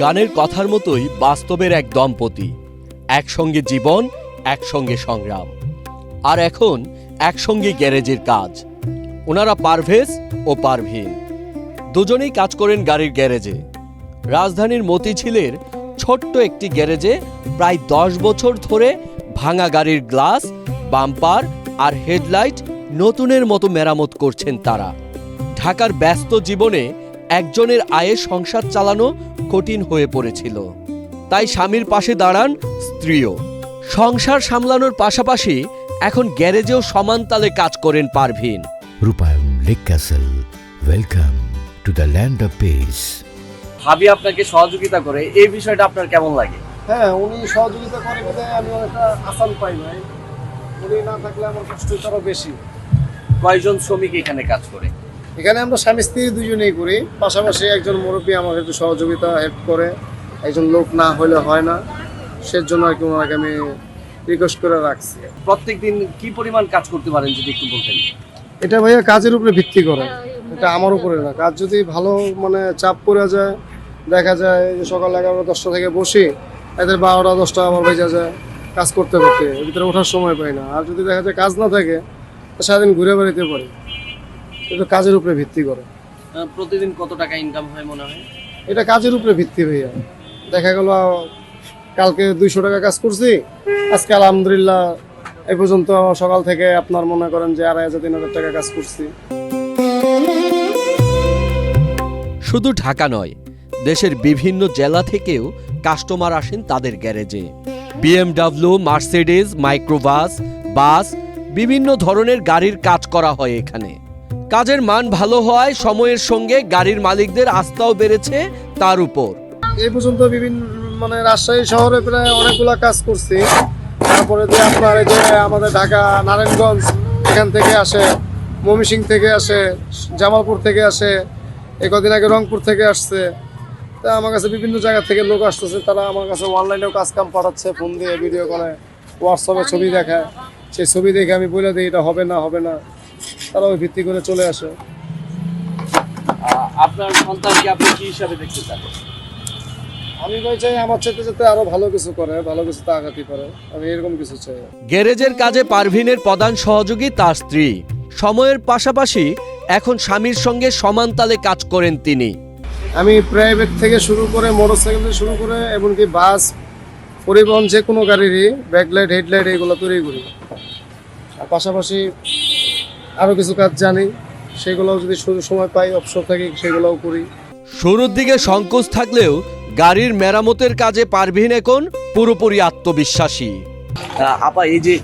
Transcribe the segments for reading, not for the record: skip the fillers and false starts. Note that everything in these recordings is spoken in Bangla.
গানের কথার মতোই বাস্তবের এক দম্পতি, একসঙ্গে জীবন, একসঙ্গে সংগ্রাম, আর এখন একসঙ্গে গ্যারেজের কাজ। ওনারা পারভেজ ও পারভীন দুজনেই কাজ করেন গাড়ির গ্যারেজে। রাজধানীর মতিঝিলের ছোট্ট একটি গ্যারেজে প্রায় 10 বছর ধরে ভাঙা গাড়ির গ্লাস, বাম্পার আর হেডলাইট নতুনের মতো মেরামত করছেন তারা। ঢাকার ব্যস্ত জীবনে একজনের আয়ে সংসার চালানো কঠিন হয়ে পড়েছিল, তাই স্বামীর পাশে দাঁড়ান স্ত্রীও। সংসার সামলানোর পাশাপাশি এখন গ্যারেজেও সমান তালে কাজ করেন পারভীন। রূপায়ণ lake castle, welcome to the land of piece. ভাবি আপনাকে সহযোগিতা করে, এই বিষয়টা আপনার কেমন লাগে? হ্যাঁ, উনি সহযোগিতা করে বলে আমি অনেকটা আসান পাই নাই। উনি না থাকলে আমার কষ্টটা আরো বেশি। কয়জন শ্রমিক এখানে কাজ করে? এখানে আমরা স্বামী স্ত্রী দুজনেই করি, পাশাপাশি একজন মুরব্বী আমাকে একটু সহযোগিতা হেল্প করে। একজন লোক না হলে হয় না, সেজন্য আর কি ওনাকে আমি রিকোয়েস্ট করে রাখছি। প্রত্যেকদিন কি পরিমাণ কাজ করতে পারেন যদি একটু বলতেন? এটা ভাইয়া কাজের উপরে ভিত্তি করে, এটা আমার উপরে না। কাজ যদি ভালো মানে চাপ পড়ে যায়, দেখা যায় যে সকাল 11-10টা থেকে বসি, এদের 12টা-10টা আমার ভেজা যায় কাজ করতে করতে, এর ভিতরে ওঠার সময় পাই না। আর যদি দেখা যায় কাজ না থাকে, সারাদিন ঘুরে বেড়াতে পারি। এটা কাজের উপরে ভিত্তি করে। প্রতিদিন কত টাকা ইনকাম হয় মনে হয়? এটা কাজের উপরে ভিত্তি ভাইয়া। দেখা গেল কালকে 200 টাকা কাজ করছি, আজকে আলহামদুলিল্লাহ এই পর্যন্ত সকাল থেকে আপনার মনে করেন যে 2500-3000 টাকা কাজ করছি। শুধু ঢাকা নয়, দেশের বিভিন্ন জেলা থেকেও কাস্টমার আসেন তাদের গ্যারেজে। BMW, মার্সিডিজ, মাইক্রোবাস, বাস, বিভিন্ন ধরনের গাড়ির কাজ করা হয় এখানে। কাজের মান ভালো হওয়ায় সময়ের সঙ্গে গাড়ির মালিকদের আস্থাও বেড়েছে তার উপর। এই পর্যন্ত বিভিন্ন মানে রাজশাহী শহরে প্রায় অনেকগুলা কাজ করছি। তারপরে যে আপনার এই যে আমাদের ঢাকা নারায়ণগঞ্জ এখান থেকে আসে, ময়মনসিংহ থেকে আসে, জামালপুর থেকে আসে, এই কদিন আগে রংপুর থেকে আসছে। তা আমার কাছে বিভিন্ন জায়গা থেকে লোক আসতেছে, তারা আমার কাছে অনলাইনেও কাজ কাম পাঠাচ্ছে, ফোন দিয়ে, ভিডিও কলে, হোয়াটসঅ্যাপে ছবি দেখায়। সেই ছবি দেখে আমি বলে দিই এটা হবে না হবে না, তারা ওই ভিত্তি করে চলে আসে। আপনার সন্তানকে আপনি কি হিসাবে দেখতে চান? আমি ভাই চাই আমার চাইতে যাতে আরো ভালো কিছু করে, ভালো কিছুতে আগাতে পারে, আমি এরকম কিছু চাই। গ্যারেজের কাজে পারভীনের প্রধান সহযোগী তার স্ত্রী। সময়ের পাশাপাশি এখন স্বামীর সঙ্গে সমান তালে কাজ করেন তিনি। আমি প্রাইভেট থেকে শুরু করে, মোটরসাইকেল থেকে শুরু করে, এমনকি বাস, পরিবহন যে কোনো গাড়িরই ব্যাকলাইট, হেডলাইট এগুলো তৈরি করি। আর পাশাপাশি আরও কিছু কাজ জানি, সেগুলোও যদি সময় পাই, অবসর থাকি, সেগুলোও করি। শুরুর দিকে সংকোচ থাকলেও গাড়ির মেরামতের কাজে পারভীন এখন পুরোপুরি আত্মবিশ্বাসী। আপা, এই যে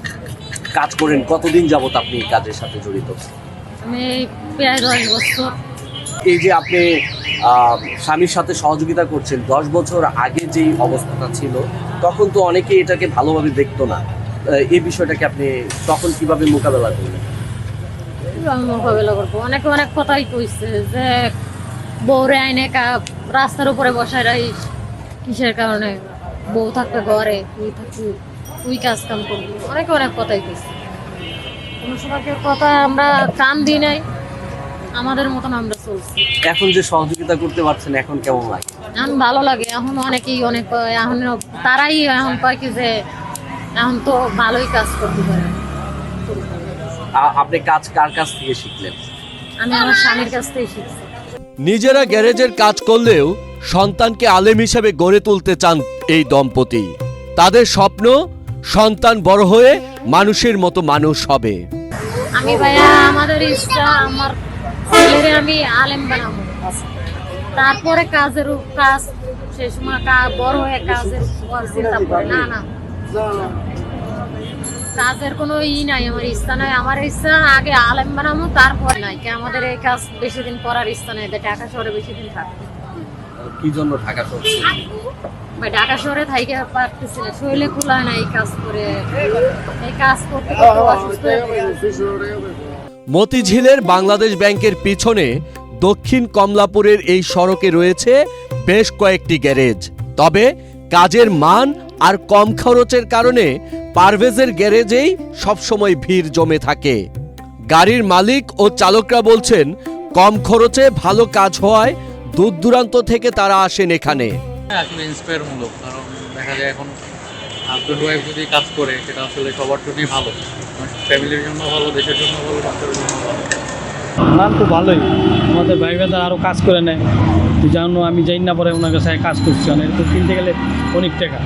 কাজ করেন, কতদিন যাবত আপনি কাজের সাথে জড়িত? আমি প্রায় 10 বছর। এই যে আপনি স্বামীর সাথে সহযোগিতা করছেন, 10 বছর আগে যেই অবস্থাটা ছিল তখন তো অনেকে এটাকে ভালোভাবে দেখতো না। এই বিষয়টাকে আপনি তখন কিভাবে মোকাবেলা করলেন? আমি মোকাবেলা করবো, অনেকে অনেক কথাই কইছে যে বউরে আইনে রাস্তার উপরে বসায় রাখিস, কিসের কারণে? বউ থাকবে ঘরে, তুই থাকবি, তুই কাজ কাম করবি, অনেকে অনেক কথাই কইছে। কোনো সময় কথা আমরা কান দিই নাই, আমাদের মতন আমরা চলছি। এখন যে সহযোগিতা করতে পারছেন, এখন কেমন লাগে? এখন ভালো লাগে। এখন অনেকেই অনেক এখন তারাই এখন কয় কি যে এখন তো ভালোই কাজ করতে পারে। আপনি কাজ কার কাছ থেকে শিখলেন? আমি আমার স্বামীর কাছ থেকে শিখছি। নিজেরা গ্যারেজের কাজ করলেও সন্তানকে আলেম হিসেবে গড়ে তুলতে চান এই দম্পতি। তাদের স্বপ্ন সন্তান বড় হয়ে মানুষের মতো মানুষ হবে। আমি ভাইয়া আমাদের ইচ্ছা আমার ছেলেরে আমি আলেম বানাবো, তারপরে কাজের কাজ সেই সময় বড় হয়ে কাজের চিন্তা করে। না না, কাজের কোনো নাই, আমার ইচ্ছা নাই। আমার ইচ্ছা আগে আলেম বানাবো, তারপর নাই কি আমাদের এই কাজ বেশি দিন করার ইচ্ছা নেই। ঢাকা শহরে বেশি দিন থাকবে। কি জন্য ঢাকা শহরে? ভাই ঢাকা শহরে থাইকে পারতেছি না, শরীরে কুলায় না এই কাজ করে। এই কাজ করতে করতে অসুস্থ হয়ে পড়ি। মতিঝিলের বাংলাদেশ ব্যাংকের পিছনে দক্ষিণ কমলাপুরের এই সড়কে রয়েছে বেশ কয়েকটি গ্যারেজ। তবে কাজের মান আর কম খরচের কারণে পারভেজের গ্যারেজেই সবসময় ভিড় জমে থাকে। গাড়ির মালিক ও চালকরা বলছেন, কম খরচে ভালো কাজ হওয়ায় দূর দূরান্ত থেকে তারা আসেন এখানে। আসলে ইন্সপায়ারমূলক, কারণ দেখা যায় এখন হাজব্যান্ড ওয়াইফ যদি কাজ করে সেটা আসলে সবার জন্যই ভালো, ফ্যামিলির জন্য ভালো, দেশের জন্য ভালো, সংসারের জন্য ভালো। ওনার তো ভালোই, আমাদের ভাই ভাইরা আরও কাজ করে নেয়, জানো আমি যাই না পরে ওনার কাছে কাজ করছি, অনেক তো কিনতে গেলে অনেক টাকা,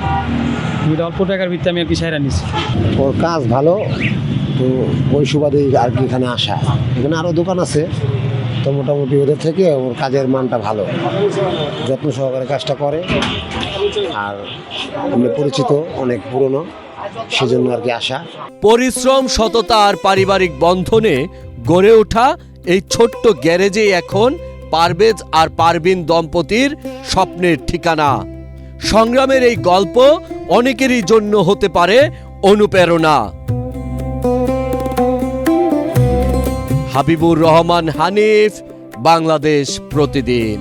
অল্প টাকার ভিত্তিতে আমি আর কি সাইরা নিচ্ছি। ওর কাজ ভালো, তো ওই সুবাদে আর কি এখানে আসা। এখানে আরও দোকান আছে, তো মোটামুটি ওদের থেকে ওর কাজের মানটা ভালো, যত্ন সহকারে কাজটা করে, আর এমনি পরিচিত অনেক পুরনো, সেজন্য আর কি আসা। পরিশ্রম, সততা আর পারিবারিক বন্ধনে গড়ে ওঠা এই ছোট্ট গ্যারেজে এখন পারভেজ আর পারভিন দম্পতির স্বপ্নের ঠিকানা। সংগ্রামের এই গল্প অনেকেরই জন্য হতে পারে অনুপ্রেরণা। হাবিবুর রহমান, হানিফ, বাংলাদেশ প্রতিদিন।